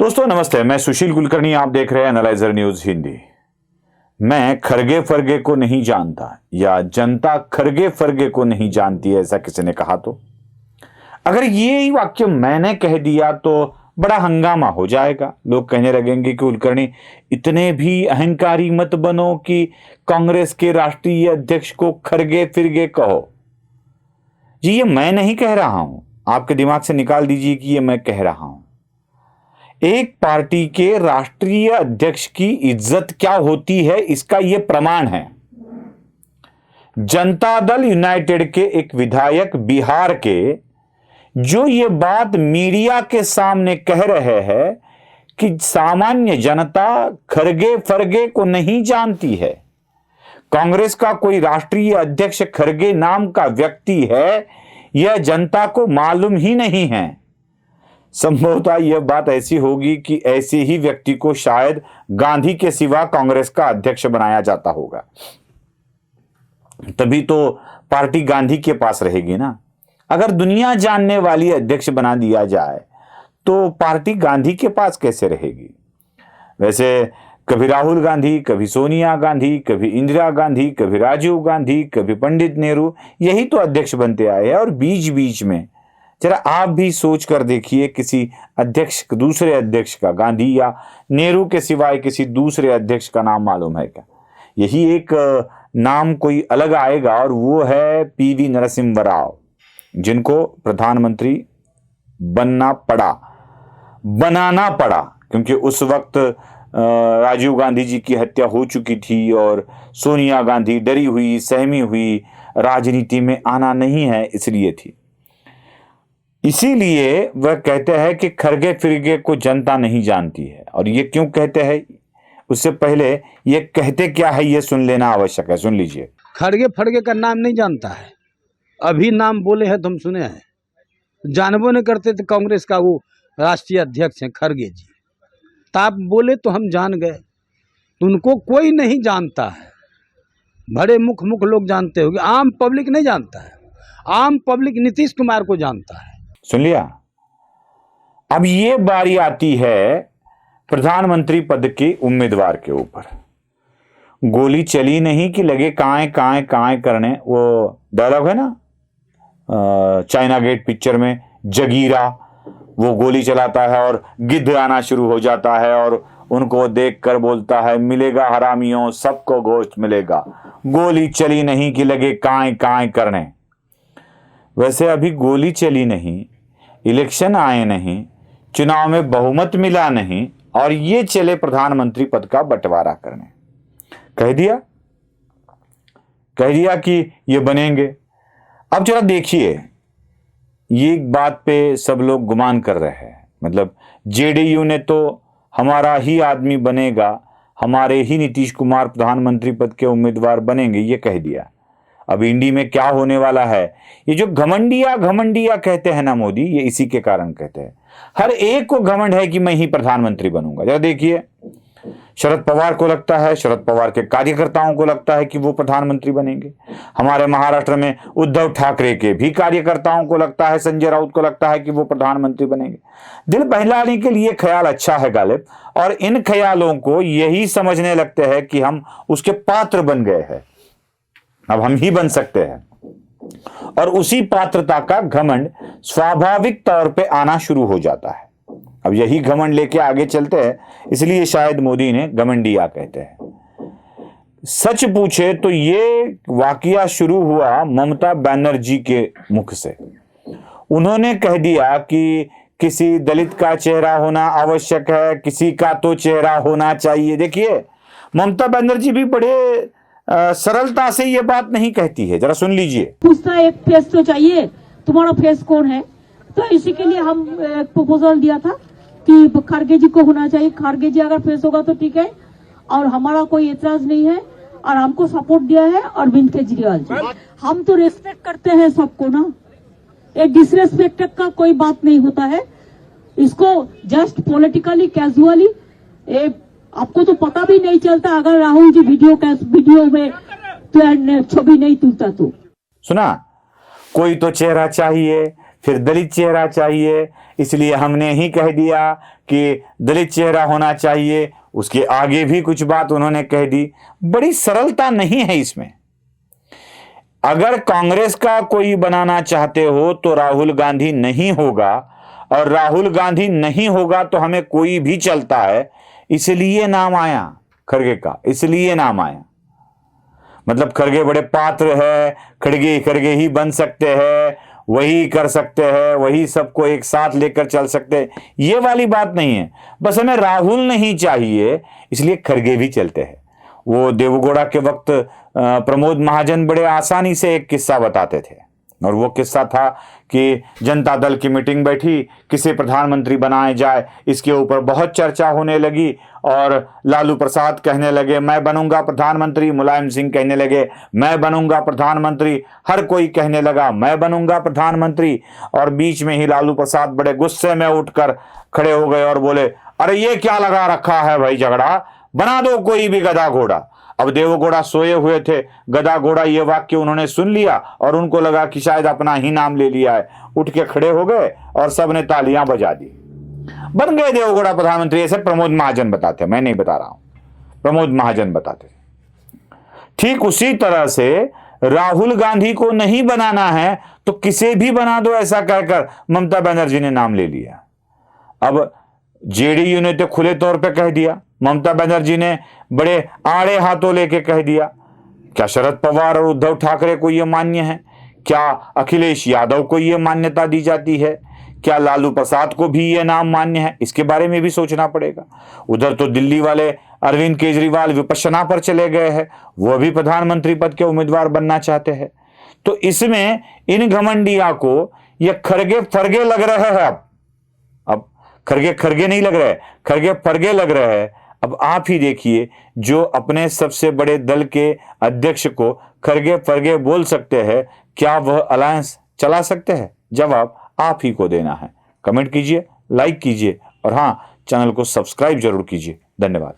दोस्तों नमस्ते, मैं सुशील कुलकर्णी, आप देख रहे हैं एनालाइजर न्यूज हिंदी। मैं खरगे फरगे को नहीं जानता या जनता खरगे फरगे को नहीं जानती है, ऐसा किसी ने कहा तो अगर ये वाक्य मैंने कह दिया तो बड़ा हंगामा हो जाएगा। लोग कहने लगेंगे कि कुलकर्णी इतने भी अहंकारी मत बनो कि कांग्रेस के राष्ट्रीय अध्यक्ष को खरगे फिरगे कहो। जी ये मैं नहीं कह रहा हूं, आपके दिमाग से निकाल दीजिए कि ये मैं कह रहा हूं। एक पार्टी के राष्ट्रीय अध्यक्ष की इज्जत क्या होती है इसका यह प्रमाण है। जनता दल यूनाइटेड के एक विधायक बिहार के जो ये बात मीडिया के सामने कह रहे हैं कि सामान्य जनता खरगे फरगे को नहीं जानती है, कांग्रेस का कोई राष्ट्रीय अध्यक्ष खरगे नाम का व्यक्ति है, यह जनता को मालूम ही नहीं है। संभवतः यह बात ऐसी होगी कि ऐसे ही व्यक्ति को शायद गांधी के सिवा कांग्रेस का अध्यक्ष बनाया जाता होगा, तभी तो पार्टी गांधी के पास रहेगी ना। अगर दुनिया जानने वाली अध्यक्ष बना दिया जाए तो पार्टी गांधी के पास कैसे रहेगी। वैसे कभी राहुल गांधी, कभी सोनिया गांधी, कभी इंदिरा गांधी, कभी राजीव गांधी, कभी पंडित नेहरू, यही तो अध्यक्ष बनते आए हैं। और बीच बीच में जरा आप भी सोच कर देखिए, किसी अध्यक्ष, दूसरे अध्यक्ष का, गांधी या नेहरू के सिवाय किसी दूसरे अध्यक्ष का नाम मालूम है क्या? यही एक नाम कोई अलग आएगा और वो है पीवी नरसिम्हा राव, जिनको प्रधानमंत्री बनाना पड़ा क्योंकि उस वक्त राजीव गांधी जी की हत्या हो चुकी थी और सोनिया गांधी डरी हुई, सहमी हुई, राजनीति में आना नहीं है इसलिए थी। इसीलिए वह कहते हैं कि खरगे फिरगे को जनता नहीं जानती है। और ये क्यों कहते हैं, उससे पहले ये कहते क्या है ये सुन लेना आवश्यक है। सुन लीजिए। खरगे फरगे का नाम नहीं जानता है, अभी नाम बोले हैं तो हम सुने हैं, जानबो नहीं करते थे कांग्रेस का वो राष्ट्रीय अध्यक्ष हैं खरगे जी, तो आप बोले तो हम जान गए। उनको कोई नहीं जानता है, बड़े मुख लोग जानते होंगे, आम पब्लिक नहीं जानता है। आम पब्लिक नीतीश कुमार को जानता है। सुन लिया। अब ये बारी आती है प्रधानमंत्री पद के उम्मीदवार के ऊपर। गोली चली नहीं कि लगे काएं काएं काएं करने। वो डायलॉग है ना चाइना गेट पिक्चर में, जगीरा, वो गोली चलाता है और गिद्ध आना शुरू हो जाता है और उनको देखकर बोलता है मिलेगा हरामियों सबको गोश्त मिलेगा, गोली चली नहीं कि लगे काएं काएं करने। वैसे अभी गोली चली नहीं, इलेक्शन आए नहीं, चुनाव में बहुमत मिला नहीं और ये चले प्रधानमंत्री पद का बंटवारा करने। कह दिया कि ये बनेंगे। अब जरा देखिए, ये बात पे सब लोग गुमान कर रहे हैं, मतलब जेडीयू ने तो हमारा ही आदमी बनेगा, हमारे ही नीतीश कुमार प्रधानमंत्री पद के उम्मीदवार बनेंगे, ये कह दिया। अब इंडी में क्या होने वाला है, ये जो घमंडिया कहते हैं ना मोदी, ये इसी के कारण कहते हैं। हर एक को घमंड है कि मैं ही प्रधानमंत्री बनूंगा। जरा देखिए, शरद पवार को लगता है, शरद पवार के कार्यकर्ताओं को लगता है कि वो प्रधानमंत्री बनेंगे। हमारे महाराष्ट्र में उद्धव ठाकरे के भी कार्यकर्ताओं को लगता है, संजय राउत को लगता है कि वो प्रधानमंत्री बनेंगे। दिल बहलाने के लिए ख्याल अच्छा है गालिब, और इन ख्यालों को यही समझने लगते हैं कि हम उसके पात्र बन गए हैं, अब हम ही बन सकते हैं। और उसी पात्रता का घमंड स्वाभाविक तौर पे आना शुरू हो जाता है। अब यही घमंड लेके आगे चलते हैं, इसलिए शायद मोदी ने घमंडिया कहते हैं। सच पूछे तो ये वाकया शुरू हुआ ममता बनर्जी के मुख से। उन्होंने कह दिया कि किसी दलित का चेहरा होना आवश्यक है, किसी का तो चेहरा होना चाहिए। देखिए, ममता बनर्जी भी बड़े सरलता से ये बात नहीं कहती है, जरा सुन लीजिए। पूछता एक फेस तो चाहिए, तुम्हारा फेस कौन है? तो इसी के लिए हम एक प्रपोजल दिया था कि खरगे जी को होना चाहिए। खरगे जी अगर फेस होगा तो ठीक है, और हमारा कोई एतराज नहीं है, और हमको सपोर्ट दिया है अरविंद केजरीवाल जी। हम तो रेस्पेक्ट करते हैं सबको ना, एक डिसरेस्पेक्ट का कोई बात नहीं होता है। इसको जस्ट पॉलिटिकली कैजुअली, आपको तो पता भी नहीं चलता अगर राहुल जी वीडियो में तो छवि नहीं तुलता तो। सुना, कोई तो चेहरा चाहिए, फिर दलित चेहरा चाहिए, इसलिए हमने ही कह दिया कि दलित चेहरा होना चाहिए। उसके आगे भी कुछ बात उन्होंने कह दी। बड़ी सरलता नहीं है इसमें। अगर कांग्रेस का कोई बनाना चाहते हो तो राहुल गांधी नहीं होगा, और राहुल गांधी नहीं होगा तो हमें कोई भी चलता है। इसलिए नाम आया खड़गे का, इसलिए नाम आया। मतलब खड़गे बड़े पात्र है, खड़गे ही बन सकते हैं, वही कर सकते हैं, वही सबको एक साथ लेकर चल सकते हैं, ये वाली बात नहीं है। बस हमें राहुल नहीं चाहिए, इसलिए खड़गे भी चलते हैं। वो देवगौड़ा के वक्त प्रमोद महाजन बड़े आसानी से एक किस्सा बताते थे, और वो किस्सा था कि जनता दल की मीटिंग बैठी, किसे प्रधानमंत्री बनाया जाए, इसके ऊपर बहुत चर्चा होने लगी। और लालू प्रसाद कहने लगे मैं बनूंगा प्रधानमंत्री, मुलायम सिंह कहने लगे मैं बनूंगा प्रधानमंत्री, हर कोई कहने लगा मैं बनूंगा प्रधानमंत्री। और बीच में ही लालू प्रसाद बड़े गुस्से में उठकर खड़े हो गए और बोले अरे ये क्या लगा रखा है भाई झगड़ा, बना दो कोई भी गधा घोड़ा। अब देवगौड़ा सोए हुए थे, गधा घोड़ा ये वाक्य उन्होंने सुन लिया और उनको लगा कि शायद अपना ही नाम ले लिया है। उठ के खड़े हो गए और सबने तालियां बजा दी, बन गए देवगौड़ा प्रधानमंत्री। ऐसे प्रमोद महाजन बताते, मैं नहीं बता रहा हूं, प्रमोद महाजन बताते। ठीक उसी तरह से राहुल गांधी को नहीं बनाना है तो किसे भी बना दो, ऐसा कहकर ममता बनर्जी ने नाम ले लिया। अब जेडीयू ने तो खुले तौर पे कह दिया, ममता बनर्जी ने बड़े आड़े हाथों लेके कह दिया। क्या शरद पवार और उद्धव ठाकरे को यह मान्य है? क्या अखिलेश यादव को यह मान्यता दी जाती है? क्या लालू प्रसाद को भी यह नाम मान्य है? इसके बारे में भी सोचना पड़ेगा। उधर तो दिल्ली वाले अरविंद केजरीवाल विपश्यना पर चले गए हैं, वह भी प्रधानमंत्री पद के उम्मीदवार बनना चाहते हैं। तो इसमें इन घमंडिया को यह खरगे फरगे लग रहे हैं। अब खरगे नहीं लग रहे, खरगे फरगे लग रहे हैं। अब आप ही देखिए, जो अपने सबसे बड़े दल के अध्यक्ष को खरगे फरगे बोल सकते हैं, क्या वह अलायंस चला सकते हैं? जवाब आप ही को देना है। कमेंट कीजिए, लाइक कीजिए और हाँ, चैनल को सब्सक्राइब जरूर कीजिए। धन्यवाद।